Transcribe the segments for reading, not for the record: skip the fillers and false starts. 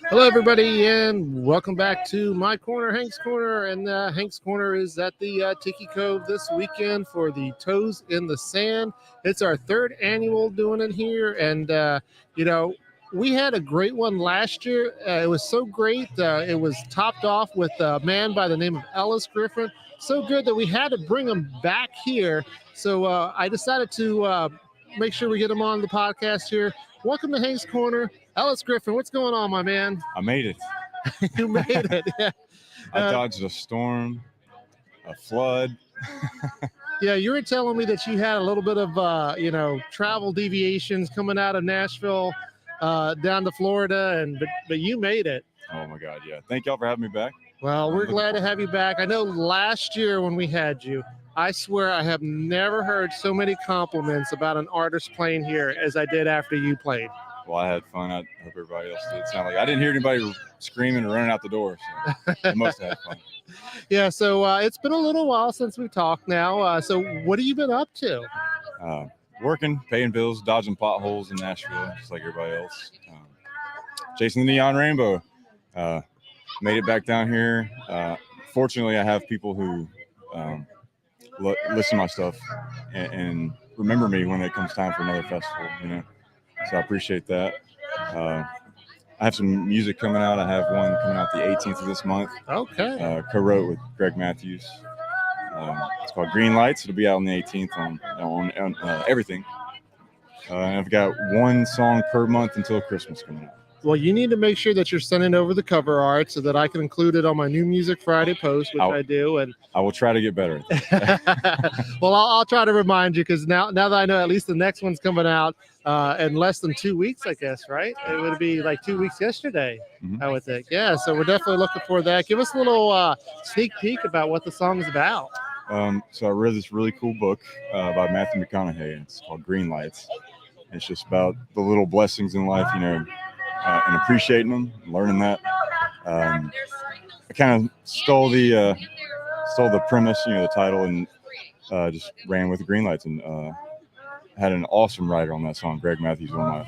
Hello, everybody, and welcome back to my corner, Hank's Corner. And Hank's Corner is at the Tiki Cove this weekend for the Toes in the Sand. It's our third annual doing it here, and you know we had a great one last year. It was so great. It was topped off with a man by the name of Ellis Griffin. So good that we had to bring him back here. So I decided to make sure we get him on the podcast here. Welcome to Hank's Corner. Ellis Griffin, what's going on, my man? I made it. You made it. Yeah. I dodged a storm, a flood. Yeah, you were telling me that you had a little bit of, travel deviations coming out of Nashville down to Florida, but you made it. Oh my God, yeah. Thank y'all for having me back. Well, we're glad to have you back. I know last year when we had you, I swear I have never heard so many compliments about an artist playing here as I did after you played. Well, I had fun. I hope everybody else did. It sounded like I didn't hear anybody screaming or running out the door, so they must have had fun. Yeah, so it's been a little while since we've talked now. So what have you been up to? Working, paying bills, dodging potholes in Nashville, just like everybody else. Chasing the neon rainbow. Made it back down here. Fortunately, I have people who listen to my stuff and remember me when it comes time for another festival, So I appreciate that. I have some music coming out. I have one coming out the 18th of this month. Okay. Co-wrote with Greg Matthews. It's called Green Lights. It'll be out on the 18th on everything. And I've got one song per month until Christmas coming out. Well, you need to make sure that you're sending over the cover art so that I can include it on my New Music Friday post, which I do. And I will try to get better at that. Well, I'll try to remind you because now that I know at least the next one's coming out in less than 2 weeks, I guess, right? It would be like 2 weeks yesterday, I would think. Yeah, so we're definitely looking for that. Give us a little sneak peek about what the song is about. So I read this really cool book by Matthew McConaughey. It's called Green Lights. It's just about the little blessings in life, and appreciating them, learning that. I kind of stole the premise, the title, and just ran with the green lights. And had an awesome writer on that song, Greg Matthews, one of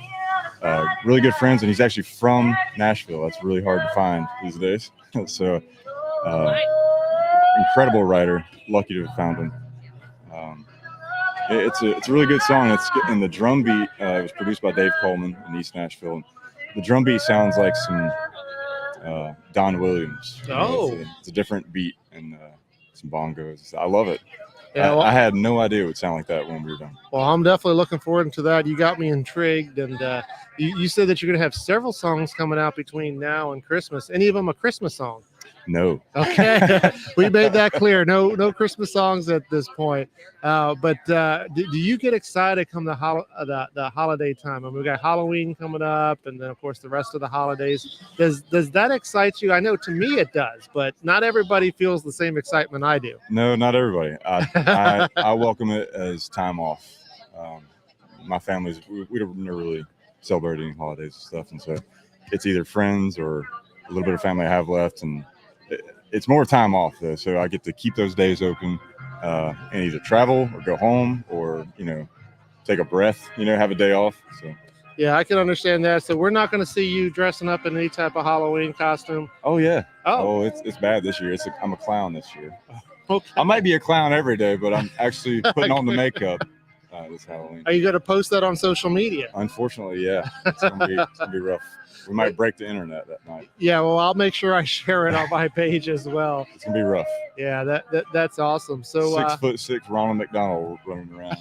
my really good friends, and he's actually from Nashville. That's really hard to find these days. So, incredible writer. Lucky to have found him. It's a really good song. And the drum beat was produced by Dave Coleman in East Nashville. The drum beat sounds like some Don Williams. It's a different beat and some bongos. I love it. Yeah, I had no idea it would sound like that when we were done. Well, I'm definitely looking forward to that. You got me intrigued, and you said that you're going to have several songs coming out between now and Christmas. Any of them a Christmas song? No. Okay, we made that clear. No Christmas songs at this point. But do you get excited come the holiday time? I mean, we got Halloween coming up, and then of course the rest of the holidays. Does that excite you? I know to me it does, but not everybody feels the same excitement I do. No, not everybody. I welcome it as time off. My family's we don't really celebrate any holidays and stuff, and so it's either friends or a little bit of family I have left, and it's more time off though, so I get to keep those days open and either travel or go home or take a breath, have a day off. So yeah, I can understand that. So we're not going to see you dressing up in any type of Halloween costume. Oh yeah. Oh, it's bad this year. I'm a clown this year. Okay. I might be a clown every day, but I'm actually putting on the makeup this Halloween. Are you going to post that on social media? Unfortunately, yeah. It's gonna be rough. We might break the internet that night. Yeah, well, I'll make sure I share it on my page as well. It's gonna be rough. Yeah, that's awesome. So 6'6" Ronald McDonald running around.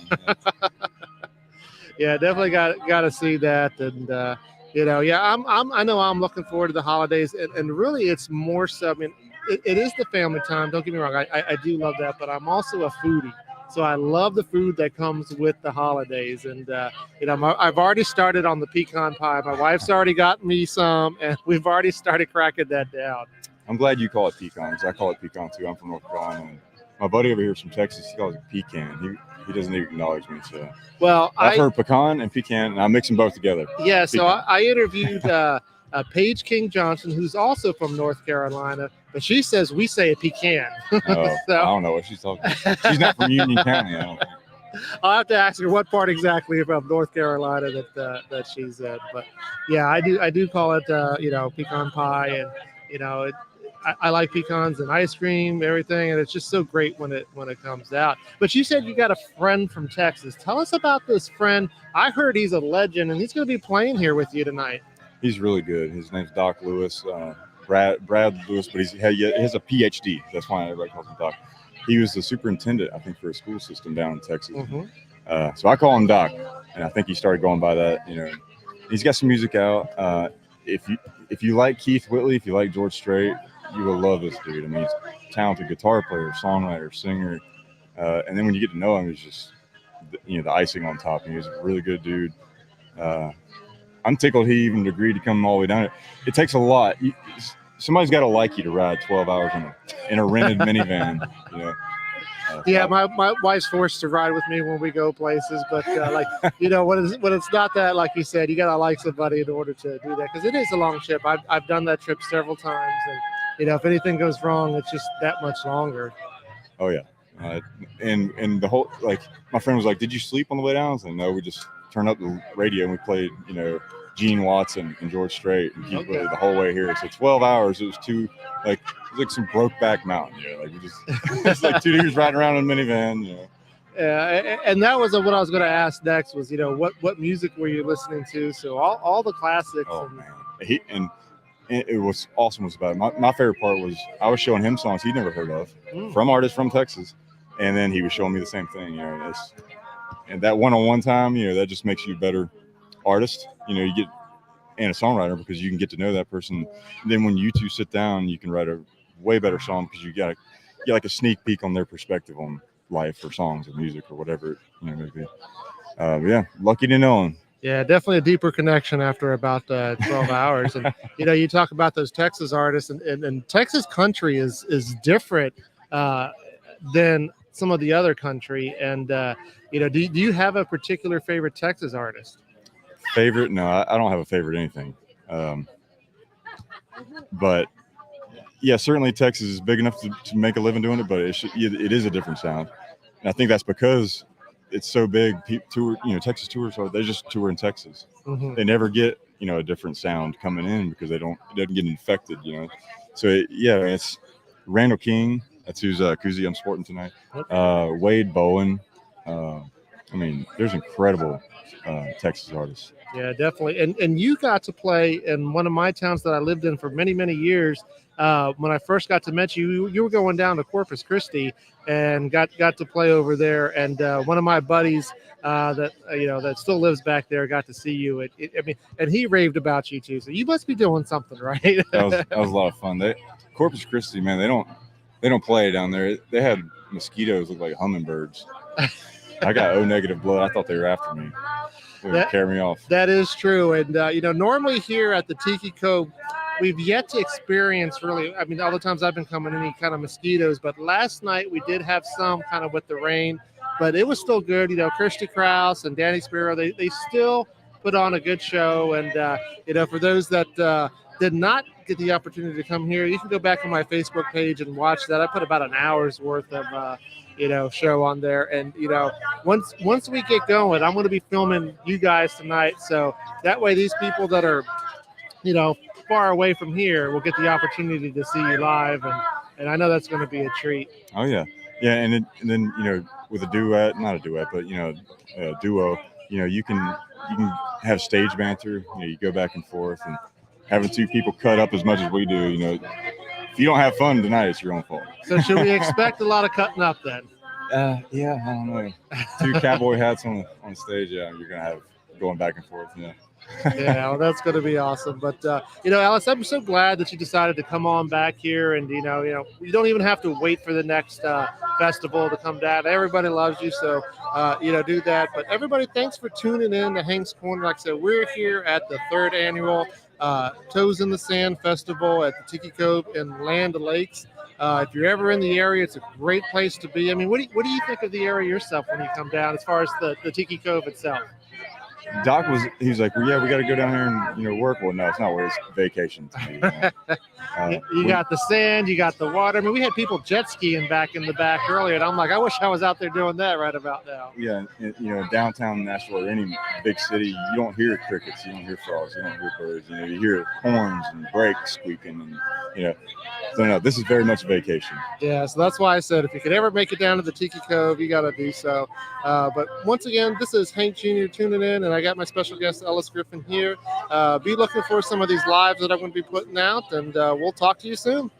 Yeah, definitely got to see that, and I know I'm looking forward to the holidays, and really it's more so. I mean, it is the family time. Don't get me wrong, I do love that, but I'm also a foodie. So I love the food that comes with the holidays. And, I've already started on the pecan pie. My wife's already gotten me some, and we've already started cracking that down. I'm glad you call it pecan, because I call it pecan too. I'm from North Carolina. And my buddy over here from Texas, he calls it pecan. He doesn't even acknowledge me. So well, I've heard pecan and pecan, and I mix them both together. Yeah, so I interviewed Paige King Johnson, who's also from North Carolina, but she says we say a pecan. So, I don't know what she's talking about. She's not from Union County, I don't think. I'll have to ask her what part exactly from North Carolina that she's in. But yeah, I do call it pecan pie, and I like pecans and ice cream, everything, and it's just so great when it comes out. But you said you got a friend from Texas. Tell us about this friend. I heard he's a legend, and he's going to be playing here with you tonight. He's really good. His name's Doc Lewis, Brad Lewis, but he has a PhD. That's why everybody calls him Doc. He was the superintendent, I think, for a school system down in Texas. Mm-hmm. So I call him Doc, and I think he started going by that. He's got some music out. If you like Keith Whitley, if you like George Strait, you will love this dude. I mean, he's a talented guitar player, songwriter, singer, and then when you get to know him, he's just the icing on top. And he's a really good dude. I'm tickled he even agreed to come all the way down. It takes a lot. Somebody's got to like you to ride 12 hours in a rented minivan. Yeah, my wife's forced to ride with me when we go places, but when it's not that, like you said, you gotta like somebody in order to do that, because it is a long trip. I've done that trip several times, and if anything goes wrong, it's just that much longer. Oh yeah, and the whole, like, my friend was like, "Did you sleep on the way down?" I was like, "No, we just turned up the radio and we played Gene Watson and George Strait and Keith Whitley the whole way here." So 12 hours. It was like some Brokeback Mountain. Like we just it's like two dudes riding around in a minivan. Yeah, and that was what I was going to ask next was what music were you listening to? So all the classics. Oh man, and it was awesome. Was about it. My favorite part was I was showing him songs he'd never heard of from artists from Texas, and then he was showing me the same thing. And that one-on-one time, that just makes you a better artist. You get and a songwriter, because you can get to know that person. And then when you two sit down, you can write a way better song, because you get like a sneak peek on their perspective on life or songs or music or whatever it may be. Yeah, lucky to know him. Yeah, definitely a deeper connection after about 12 hours. And you talk about those Texas artists, and Texas country is different than some of the other country. And do you have a particular favorite Texas artist? Favorite? No, I don't have a favorite anything. But yeah, certainly Texas is big enough to make a living doing it, but it is a different sound. And I think that's because it's so big. Texas tours, so they just tour in Texas. Mm-hmm. They never get a different sound coming in, because it doesn't get infected. So it's Randall King. That's who's koozie I'm sporting tonight. Wade Bowen. There's incredible Texas artists. Yeah, definitely. And you got to play in one of my towns that I lived in for many, many years. When I first got to meet you, you were going down to Corpus Christi and got to play over there. And one of my buddies that still lives back there got to see you. And he raved about you too. So you must be doing something right. That was a lot of fun. Corpus Christi, man, they don't play down there. They had mosquitoes look like hummingbirds. I got O-negative blood. I thought they were after me. They would carry me off. That is true. And, normally here at the Tiki Cove, we've yet to experience really, all the times I've been coming, any kind of mosquitoes. But last night we did have some kind of with the rain, but it was still good. Kirsty Krause and Danny Spiro, they still put on a good show. And, for those that did not get the opportunity to come here, you can go back on my Facebook page and watch that. I put about an hour's worth of show on there. And once we get going, I'm going to be filming you guys tonight, so that way these people that are far away from here will get the opportunity to see you live, and I know that's going to be a treat. Oh yeah, and then with a not a duet, but a duo, you can have stage banter. You go back and forth, and having two people cut up as much as we do, if you don't have fun tonight, it's your own fault. So should we expect a lot of cutting up then? Yeah, I don't know. Two cowboy hats on stage. Yeah, you're gonna have going back and forth. Yeah. Yeah, well, that's going to be awesome. But Ellis, I'm so glad that you decided to come on back here, and you don't even have to wait for the next festival to come down. Everybody loves you, so do that. But everybody, thanks for tuning in to Hank's Corner. Like I said, we're here at the 3rd annual Toes in the Sand Festival at the Tiki Cove in Land O'Lakes. If you're ever in the area, it's a great place to be. What do you think of the area yourself when you come down, as far as the Tiki Cove itself? Doc he was like, well, yeah, we got to go down here and work. Well, no, it's not work. It's vacation to me. You got the sand, you got the water. I mean, we had people jet skiing back in the back earlier, and I'm like, I wish I was out there doing that right about now. Yeah, downtown Nashville or any big city, you don't hear crickets, you don't hear frogs, you don't hear birds. You hear horns and brakes squeaking, and so no, this is very much a vacation. Yeah, so that's why I said if you could ever make it down to the Tiki Cove, you got to do so. But once again, this is Hank Jr. tuning in, and I got my special guest Ellis Griffin here. Be looking for some of these lives that I'm going to be putting out, and we'll talk to you soon.